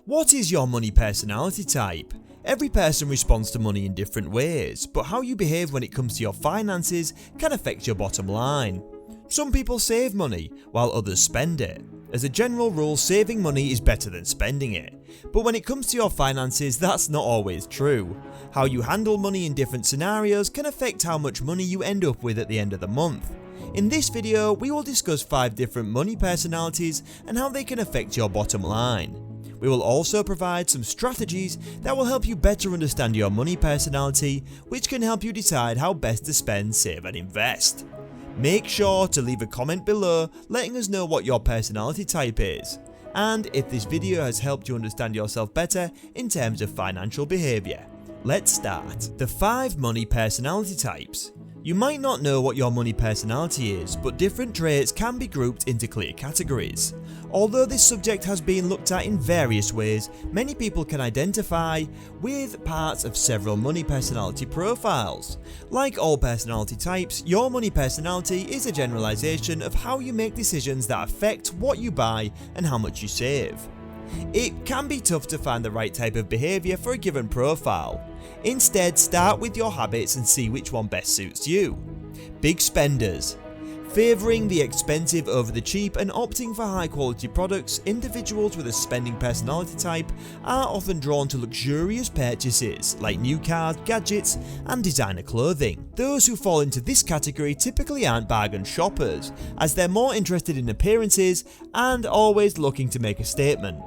What is your money personality type? Every person responds to money in different ways, but how you behave when it comes to your finances can affect your bottom line. Some people save money, while others spend it. As a general rule, saving money is better than spending it. But when it comes to your finances, that's not always true. How you handle money in different scenarios can affect how much money you end up with at the end of the month. In this video, we will discuss 5 different money personalities and how they can affect your bottom line. We will also provide some strategies that will help you better understand your money personality, which can help you decide how best to spend, save and invest. Make sure to leave a comment below letting us know what your personality type is, and if this video has helped you understand yourself better in terms of financial behaviour. Let's start. The 5 money personality types. You might not know what your money personality is, but different traits can be grouped into clear categories. Although this subject has been looked at in various ways, many people can identify with parts of several money personality profiles. Like all personality types, your money personality is a generalization of how you make decisions that affect what you buy and how much you save. It can be tough to find the right type of behaviour for a given profile. Instead, start with your habits and see which one best suits you. Big spenders. Favouring the expensive over the cheap and opting for high quality products, individuals with a spending personality type are often drawn to luxurious purchases like new cars, gadgets and designer clothing. Those who fall into this category typically aren't bargain shoppers, as they're more interested in appearances and always looking to make a statement.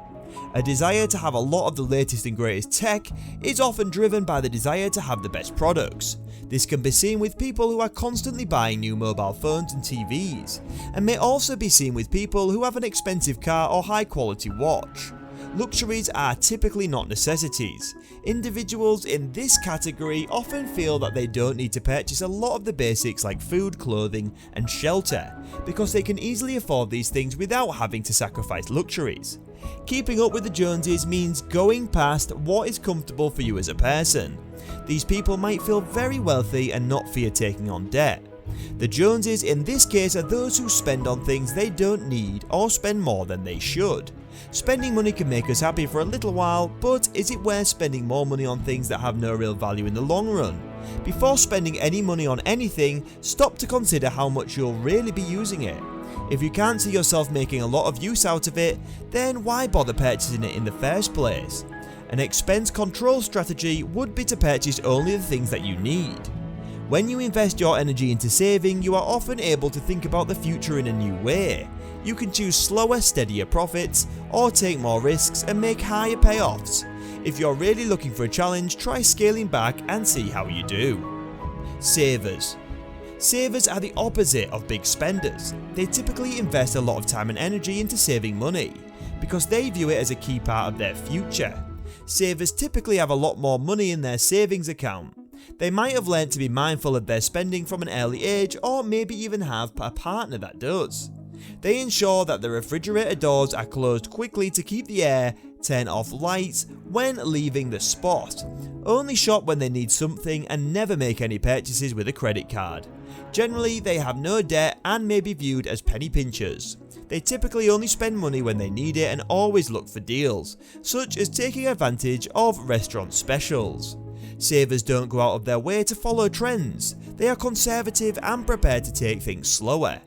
A desire to have a lot of the latest and greatest tech is often driven by the desire to have the best products. This can be seen with people who are constantly buying new mobile phones and TVs, and may also be seen with people who have an expensive car or high quality watch. Luxuries are typically not necessities. Individuals in this category often feel that they don't need to purchase a lot of the basics like food, clothing and shelter, because they can easily afford these things without having to sacrifice luxuries. Keeping up with the Joneses means going past what is comfortable for you as a person. These people might feel very wealthy and not fear taking on debt. The Joneses in this case are those who spend on things they don't need or spend more than they should. Spending money can make us happy for a little while, but is it worth spending more money on things that have no real value in the long run? Before spending any money on anything, stop to consider how much you'll really be using it. If you can't see yourself making a lot of use out of it, then why bother purchasing it in the first place? An expense control strategy would be to purchase only the things that you need. When you invest your energy into saving, you are often able to think about the future in a new way. You can choose slower, steadier profits, or take more risks and make higher payoffs. If you're really looking for a challenge, try scaling back and see how you do. Savers. Savers are the opposite of big spenders. They typically invest a lot of time and energy into saving money, because they view it as a key part of their future. Savers typically have a lot more money in their savings account. They might have learned to be mindful of their spending from an early age, or maybe even have a partner that does. They ensure that the refrigerator doors are closed quickly to keep the air, turn off lights when leaving the spot, only shop when they need something and never make any purchases with a credit card. Generally, they have no debt and may be viewed as penny pinchers. They typically only spend money when they need it and always look for deals, such as taking advantage of restaurant specials. Savers don't go out of their way to follow trends. They are conservative and prepared to take things slower.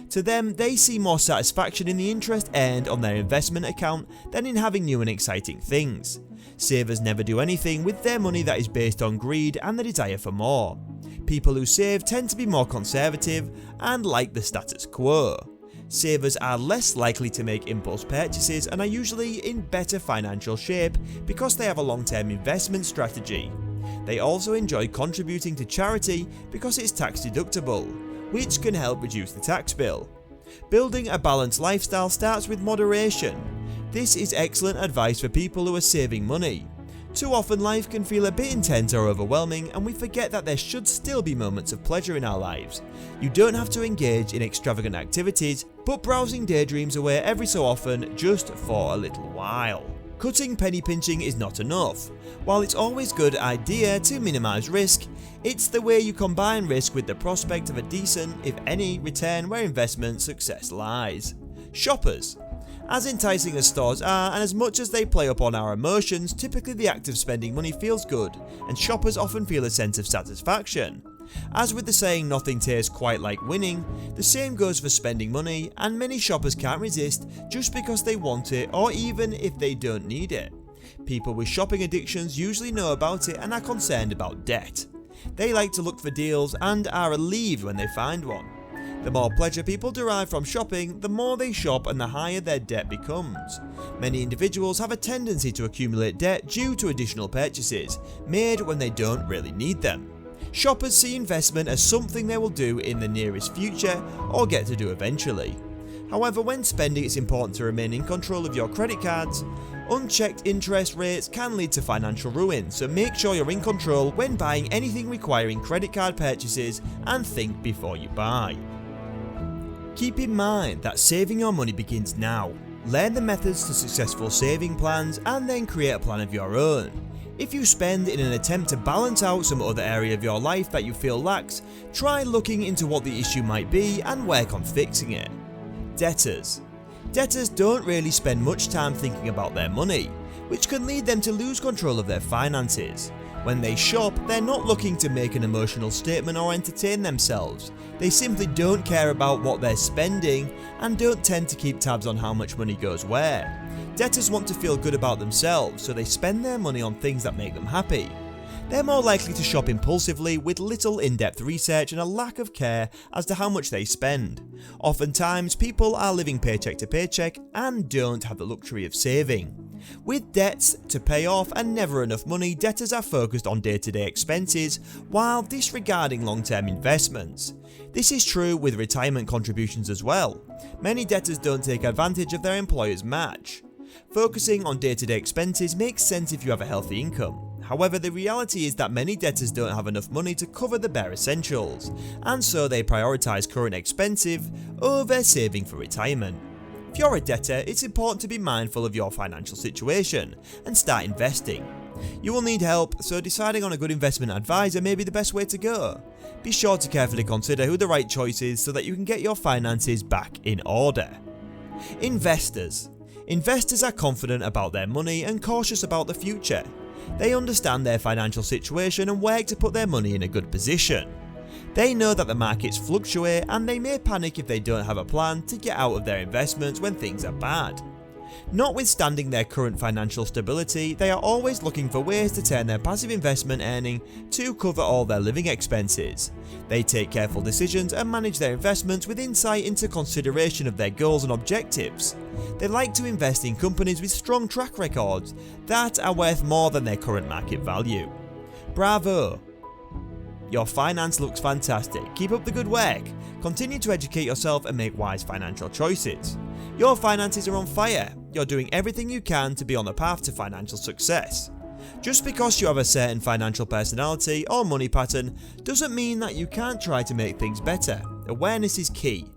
To them, they see more satisfaction in the interest earned on their investment account than in having new and exciting things. Savers never do anything with their money that is based on greed and the desire for more. People who save tend to be more conservative and like the status quo. Savers are less likely to make impulse purchases and are usually in better financial shape because they have a long-term investment strategy. They also enjoy contributing to charity because it's tax deductible, which can help reduce the tax bill. Building a balanced lifestyle starts with moderation. This is excellent advice for people who are saving money. Too often life can feel a bit intense or overwhelming, and we forget that there should still be moments of pleasure in our lives. You don't have to engage in extravagant activities, but browsing daydreams away every so often just for a little while. Cutting penny pinching is not enough. While it's always a good idea to minimise risk, it's the way you combine risk with the prospect of a decent, if any, return where investment success lies. Shoppers. As enticing as stores are, and as much as they play up on our emotions, typically the act of spending money feels good, and shoppers often feel a sense of satisfaction. As with the saying nothing tastes quite like winning, the same goes for spending money, and many shoppers can't resist just because they want it or even if they don't need it. People with shopping addictions usually know about it and are concerned about debt. They like to look for deals and are relieved when they find one. The more pleasure people derive from shopping, the more they shop and the higher their debt becomes. Many individuals have a tendency to accumulate debt due to additional purchases made when they don't really need them. Shoppers see investment as something they will do in the nearest future or get to do eventually. However, when spending, it's important to remain in control of your credit cards. Unchecked interest rates can lead to financial ruin, so make sure you're in control when buying anything requiring credit card purchases and think before you buy. Keep in mind that saving your money begins now. Learn the methods to successful saving plans and then create a plan of your own. If you spend in an attempt to balance out some other area of your life that you feel lacks, try looking into what the issue might be and work on fixing it. Debtors. Debtors don't really spend much time thinking about their money, which can lead them to lose control of their finances. When they shop, they're not looking to make an emotional statement or entertain themselves. They simply don't care about what they're spending and don't tend to keep tabs on how much money goes where. Debtors want to feel good about themselves, so they spend their money on things that make them happy. They're more likely to shop impulsively with little in-depth research and a lack of care as to how much they spend. Oftentimes, people are living paycheck to paycheck and don't have the luxury of saving. With debts to pay off and never enough money, debtors are focused on day-to-day expenses while disregarding long-term investments. This is true with retirement contributions as well. Many debtors don't take advantage of their employer's match. Focusing on day-to-day expenses makes sense if you have a healthy income. However, the reality is that many debtors don't have enough money to cover the bare essentials, and so they prioritise current expenses over saving for retirement. If you're a debtor, it's important to be mindful of your financial situation and start investing. You will need help, so deciding on a good investment advisor may be the best way to go. Be sure to carefully consider who the right choice is so that you can get your finances back in order. Investors. Investors are confident about their money and cautious about the future. They understand their financial situation and work to put their money in a good position. They know that the markets fluctuate and they may panic if they don't have a plan to get out of their investments when things are bad. Notwithstanding their current financial stability, they are always looking for ways to turn their passive investment earning to cover all their living expenses. They take careful decisions and manage their investments with insight into consideration of their goals and objectives. They like to invest in companies with strong track records that are worth more than their current market value. Bravo! Your finance looks fantastic. Keep up the good work. Continue to educate yourself and make wise financial choices. Your finances are on fire. You're doing everything you can to be on the path to financial success. Just because you have a certain financial personality or money pattern doesn't mean that you can't try to make things better. Awareness is key.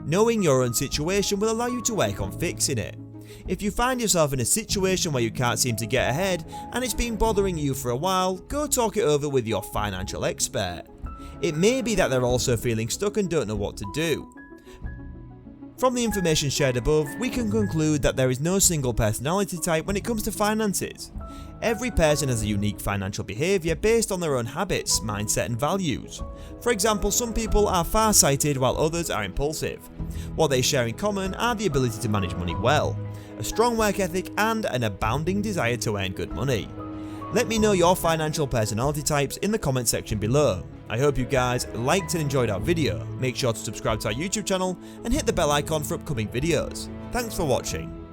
Knowing your own situation will allow you to work on fixing it. If you find yourself in a situation where you can't seem to get ahead and it's been bothering you for a while, go talk it over with your financial expert. It may be that they're also feeling stuck and don't know what to do. From the information shared above, we can conclude that there is no single personality type when it comes to finances. Every person has a unique financial behaviour based on their own habits, mindset and values. For example, some people are far-sighted while others are impulsive. What they share in common are the ability to manage money well, a strong work ethic and an abounding desire to earn good money. Let me know your financial personality types in the comment section below. I hope you guys liked and enjoyed our video. Make sure to subscribe to our YouTube channel and hit the bell icon for upcoming videos. Thanks for watching.